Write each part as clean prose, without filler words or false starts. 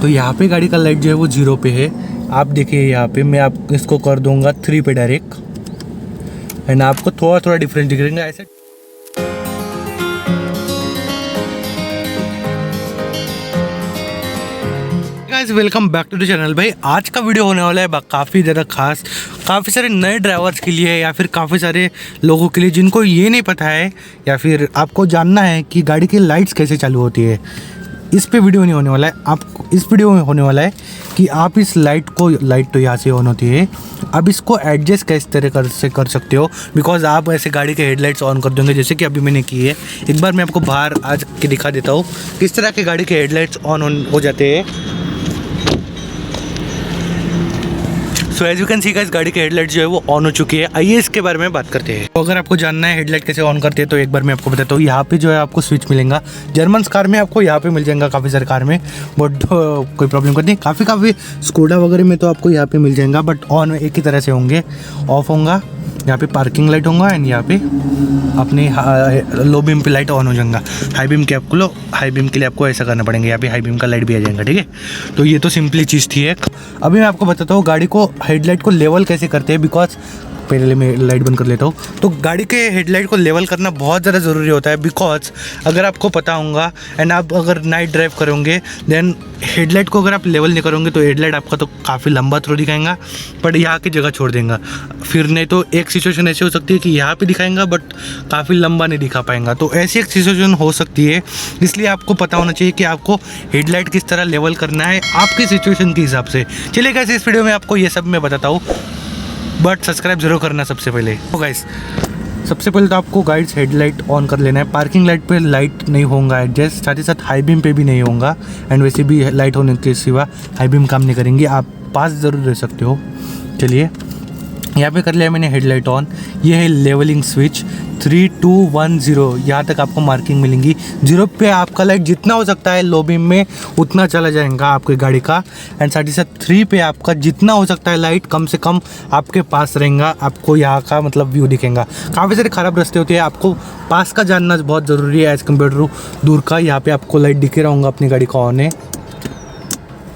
तो यहाँ पे गाड़ी का लाइट जो है वो 0 पे है। आप देखिए यहाँ पे मैं आप इसको कर दूंगा 3 पे डायरेक्ट एंड आपको थोड़ा थोड़ा डिफरेंस दिखेगा ऐसे। Guys welcome back to the channel. भाई आज का वीडियो होने वाला है काफ़ी ज़्यादा खास, काफ़ी सारे नए ड्राइवर्स के लिए या फिर काफ़ी सारे लोगों के लिए जिनको ये नहीं पता है या फिर आपको जानना है कि गाड़ी की लाइट्स कैसे चालू होती है। इस पे वीडियो नहीं होने वाला है, आपको इस वीडियो में होने वाला है कि आप इस लाइट तो यहाँ से ऑन होती है, अब इसको एडजस्ट किस तरह से कर सकते हो। बिकॉज आप ऐसे गाड़ी के हेडलाइट्स ऑन कर दोगे जैसे कि अभी मैंने की है। एक बार मैं आपको बाहर आज के दिखा देता हूँ किस तरह के गाड़ी के हेडलाइट्स ऑन हो जाते हैं। So as you can see guys गाड़ी के हेडलाइट जो है वो ऑन हो चुकी है। आइए इसके बारे में बात करते हैं। तो अगर आपको जानना है हेडलाइट कैसे ऑन करते हैं तो एक बार मैं आपको बताता हूँ। यहाँ पे जो है आपको स्विच मिलेगा, जर्मन कार में आपको यहाँ पे मिल जाएगा, काफ़ी सारे कार में, बट कोई प्रॉब्लम नहीं। काफ़ी स्कोडा वगैरह में तो आपको यहाँ पे मिल जाएगा, बट ऑन एक ही तरह से होंगे। ऑफ होगा यहाँ पे पार्किंग लाइट होगा एंड यहाँ पे अपने लो बीम पे लाइट ऑन हो जाएगा। हाई बीम के लिए आपको ऐसा करना पड़ेगा, यहाँ पे हाई बीम का लाइट भी आ जाएगा। ठीक है, तो ये तो सिंपली चीज़ थी एक। अभी मैं आपको बताता हूँ गाड़ी को हेडलाइट को लेवल कैसे करते हैं। बिकॉज पहले मैं लाइट बंद कर लेता हूँ। तो गाड़ी के हेडलाइट को लेवल करना बहुत ज़्यादा ज़रूरी होता है। बिकॉज अगर आपको पता होगा एंड आप अगर नाइट ड्राइव करोगे देन हेडलाइट को अगर आप लेवल नहीं करोगे तो हेडलाइट आपका तो काफ़ी लंबा थ्रो दिखाएगा बट यहाँ की जगह छोड़ देगा। फिर नहीं तो एक सिचुएशन ऐसी हो सकती है कि यहाँ पे दिखाएगा बट काफ़ी लंबा नहीं दिखा पाएगा। तो ऐसी एक सिचुएशन हो सकती है, इसलिए आपको पता होना चाहिए कि आपको हेडलाइट किस तरह लेवल करना है आपकी सिचुएशन के हिसाब से। चलिए गाइस इस वीडियो में आपको ये सब मैं बताता हूँ, बट सब्सक्राइब जरूर करना सबसे पहले। तो गाइस सबसे पहले तो आपको गाइड्स हेडलाइट ऑन कर लेना है। पार्किंग लाइट पे लाइट नहीं होगा एडजस्ट, साथ ही साथ हाई बीम पे भी नहीं होगा एंड वैसे भी लाइट होने के सिवा हाई बीम काम नहीं करेंगे, आप पास ज़रूर रह सकते हो। चलिए यहाँ पे कर लिया मैंने हेडलाइट ऑन। ये है लेवलिंग स्विच 3 2 1 0, यहाँ तक आपको मार्किंग मिलेंगी। 0 पे आपका लाइट जितना हो सकता है लो बीम में उतना चला जाएगा आपकी गाड़ी का एंड साथ ही साथ 3 पे आपका जितना हो सकता है लाइट कम से कम आपके पास रहेगा। आपको यहाँ का मतलब व्यू दिखेगा। काफ़ी सारे ख़राब रास्ते होते हैं, आपको पास का जानना बहुत ज़रूरी है एज़ कम्पेयर टू दूर का। यहाँ पर आपको लाइट दिखे रहूँगा अपनी गाड़ी का ऑन है,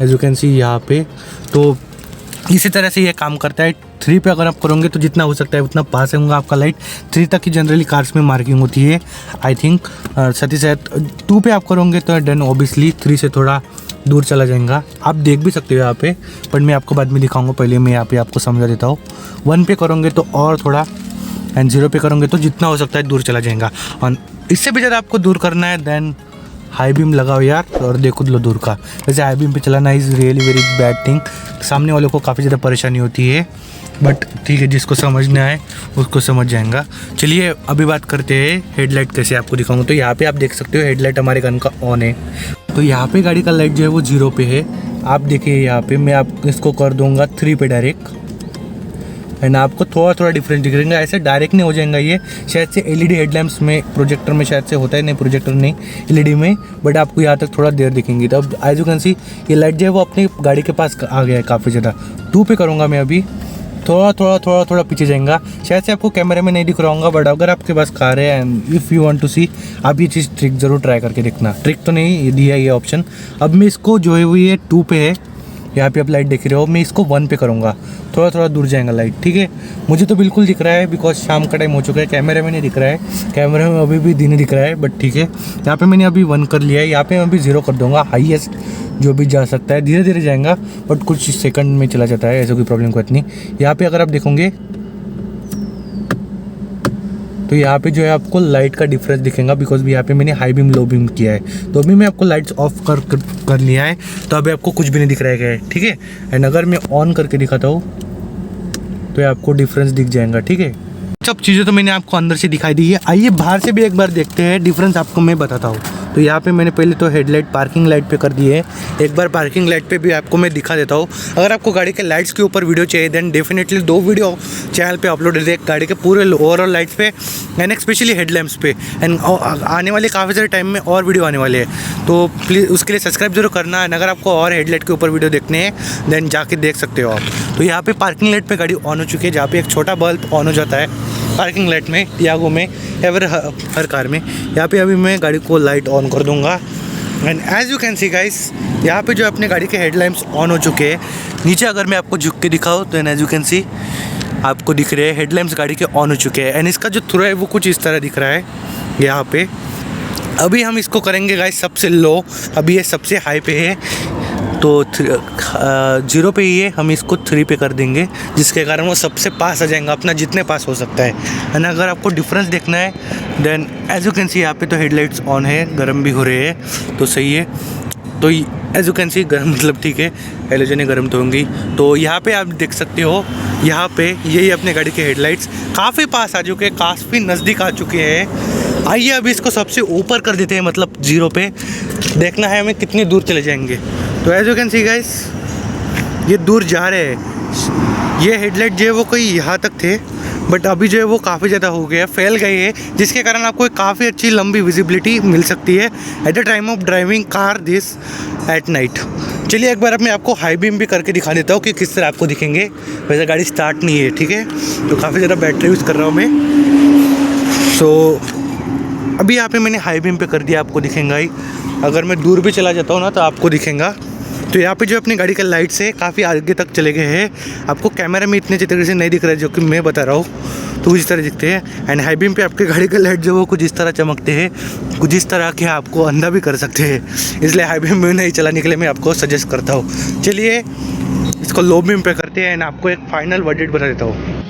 एज यू कैन सी यहाँ पे। तो इसी तरह से ये काम करता है। 3 पे अगर आप करोगे तो जितना हो सकता है उतना पास होगा आपका लाइट। 3 तक की जनरली कार्स में मार्किंग होती है आई थिंक। साथ ही साथ 2 पे आप करोगे तो देन ऑब्वियसली 3 से थोड़ा दूर चला जाएगा। आप देख भी सकते हो यहाँ पे, बट मैं आपको बाद में दिखाऊंगा, पहले मैं यहाँ पे आपको समझा देता हूँ। 1 पे करोगे तो और थोड़ा एंड 0 पे करोगे तो जितना हो सकता है दूर चला जाएगा। और इससे भी ज़्यादा आपको दूर करना है देन हाई बीम लगाओ यार और देखो लो दूर का। वैसे हाई बीम पे चलाना is really very bad thing, सामने वालों को काफ़ी ज़्यादा परेशानी होती है, बट ठीक है जिसको समझना है उसको समझ जाएगा। चलिए अभी बात करते हैं हेडलाइट कैसे आपको दिखाऊंगा। तो यहाँ पे आप देख सकते हो हेडलाइट हमारे गन का ऑन है। तो यहाँ पे गाड़ी का लाइट जो है वो 0 पे है। आप देखिए यहाँ पे मैं आप इसको कर दूँगा 3 पे डायरेक्ट एंड आपको थोड़ा थोड़ा डिफरेंस दिखेगा। ऐसे डायरेक्ट नहीं हो जाएगा, ये शायद से एलईडी हेडलैम्प्स में प्रोजेक्टर में शायद से होता है, नहीं प्रोजेक्टर नहीं एलईडी में, बट आपको यहाँ तक थोड़ा देर दिखेंगी। तो अब एज यू कैन सी ये लाइट जो है वो अपनी गाड़ी के पास आ गया है काफ़ी ज़्यादा। 2 पे करूँगा मैं अभी, थोड़ा पीछे जाएगा। शायद से आपको कैमरे में नहीं दिख रहा होगा, बट अगर आपके पास कार है and if you want to see, आप ये चीज़ ट्रिक ज़रूर ट्राई करके देखना। ट्रिक तो नहीं दिया ये ऑप्शन। अब मैं इसको जो है वो ये 2 पे है, यहाँ पे आप लाइट देख रहे हो, मैं इसको 1 पे करूँगा, थोड़ा दूर जाएगा लाइट। ठीक है, मुझे तो बिल्कुल दिख रहा है बिकॉज शाम का टाइम हो चुका है, कैमरे में नहीं दिख रहा है, कैमरे में अभी भी दिन दिख रहा है, बट ठीक है। यहाँ पे मैंने अभी 1 कर लिया है, यहाँ पे मैं अभी 0 कर दूँगा, हाईएस्ट जो भी जा सकता है। धीरे धीरे जाएगा बट कुछ सेकंड में चला जाता है, ऐसा कोई प्रॉब्लम कोई नहीं। यहाँ पे अगर आप देखोगे तो यहाँ पे जो है आपको लाइट का डिफरेंस दिखेगा बिकॉज भी यहाँ पे मैंने हाई बीम लो बीम किया है। तो अभी मैं आपको लाइट्स ऑफ कर लिया है, तो अभी आपको कुछ भी नहीं दिख रहा है, ठीक है। एंड अगर मैं ऑन करके दिखाता हूँ तो आपको डिफरेंस दिख जाएगा। ठीक है, सब चीज़ें तो मैंने आपको अंदर से दिखाई दी है। आइए बाहर से भी एक बार देखते हैं, डिफरेंस आपको मैं बताता हूँ। तो यहाँ पे मैंने पहले तो हेडलाइट पार्किंग लाइट पे कर दी है, एक बार पार्किंग लाइट पे भी आपको मैं दिखा देता हूँ। अगर आपको गाड़ी के लाइट्स के ऊपर वीडियो चाहिए देन डेफिनेटली 2 वीडियो चैनल पे अपलोड है, गाड़ी के पूरे ओवरऑल लाइट्स पे एंड स्पेशली हेडलैम्प्स पे। एंड आने वाले काफ़ी सारे टाइम में और वीडियो आने वाले हैं, तो प्लीज़ उसके लिए सब्सक्राइब जरूर करना। एंड अगर आपको और हेडलाइट के ऊपर वीडियो देखने हैं देन जाके देख सकते हो आप। तो यहाँ पे पार्किंग लाइट पे गाड़ी ऑन हो चुकी है, जहाँ पे एक छोटा बल्ब ऑन हो जाता है पार्किंग लाइट में, टियागो में, एवर हर कार में। यहाँ पे अभी मैं गाड़ी को लाइट ऑन कर दूँगा and as you can see guys, यहाँ पे जो अपने गाड़ी के हेडलाइट्स ऑन हो चुके हैं। नीचे अगर मैं आपको झुक के दिखाऊँ तो एज यू कैन सी आपको दिख रहे हैं हेडलाइट्स गाड़ी के ऑन हो चुके हैं। एंड इसका जो थ्रो है वो कुछ इस तरह दिख रहा है यहाँ पे। अभी हम इसको करेंगे गाइस सबसे लो, अभी ये सबसे हाई पे है तो 0 पे ही है, हम इसको 3 पे कर देंगे जिसके कारण वो सबसे पास आ जाएगा अपना जितने पास हो सकता है। एंड अगर आपको डिफरेंस देखना है then as you can see यहाँ पे तो हेडलाइट्स ऑन है, गर्म भी हो रहे हैं तो सही है। तो एज यू कैन सी गर्म मतलब ठीक है, हेलोजन गर्म तो होंगी। तो यहाँ पे आप देख सकते हो, यहाँ पे यही अपने गाड़ी के हेडलाइट्स काफ़ी पास आ चुके हैं, काफ़ी नज़दीक आ चुके हैं। आइए अभी इसको सबसे ऊपर कर देते हैं, मतलब 0 पे। देखना है हमें कितनी दूर चले जाएंगे। तो as you can see guys ये दूर जा रहे हैं। ये हेडलाइट जो है वो कोई यहाँ तक थे बट अभी जो है वो काफ़ी ज़्यादा हो गया, फैल गए हैं, जिसके कारण आपको एक काफ़ी अच्छी लंबी विजिबिलिटी मिल सकती है at the time of driving car this at night. चलिए एक बार मैं आपको हाई बीम भी करके दिखा देता हूँ कि किस तरह आपको दिखेंगे। वैसे गाड़ी स्टार्ट नहीं है, ठीक है, तो काफ़ी ज़्यादा बैटरी यूज़ कर रहा हूँ मैं। सो अभी यहाँ पे मैंने हाई बीम पे कर दिया, आपको दिखेगा ही। अगर मैं दूर भी चला जाता हूँ ना तो आपको दिखेगा। तो यहाँ पे जो अपनी गाड़ी का लाइट्स है काफ़ी आगे तक चले गए हैं। आपको कैमरा में इतने अच्छे तरीके से नहीं दिख रहा है जो कि मैं बता रहा हूँ, तो कुछ इस तरह दिखते हैं। एंड हाई बीम पे आपके गाड़ी का लाइट जो वो कुछ इस तरह चमकते हैं, कुछ इस तरह के आपको अंधा भी कर सकते हैं, इसलिए हाई बीम में नहीं चलाने के लिए मैं आपको सजेस्ट करता हूँ। चलिए इसको लो बीम पे करते हैं एंड आपको एक फाइनल वर्डिक्ट बता देता हूँ।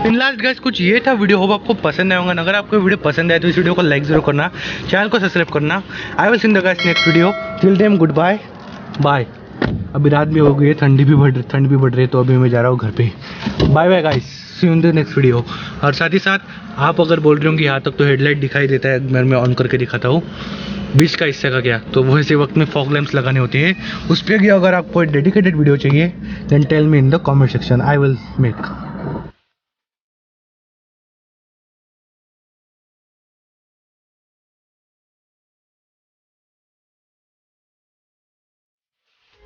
इन लास्ट गाइस कुछ ये था वीडियो, होप आपको पसंद आएगा। अगर आपको वीडियो पसंद आए तो इस वीडियो को लाइक जरूर करना, चैनल को सब्सक्राइब करना। I will see in the guys next video, till then good bye bye. अभी रात भी हो गई है, ठंड भी बढ़ रही है, तो अभी मैं जा रहा हूँ घर पे। Bye bye guys, see you in the next video. और साथ ही साथ आप अगर बोल रहे हो कि यहाँ तक तो हेडलाइट दिखाई देता है, मैं ऑन करके दिखाता हूँ बीच का हिस्से का क्या, तो वो ऐसे वक्त में फॉग लैंप्स लगाने होते हैं उस पर। अगर आपको डेडिकेटेड वीडियो चाहिए then tell me in the comment section, I will make.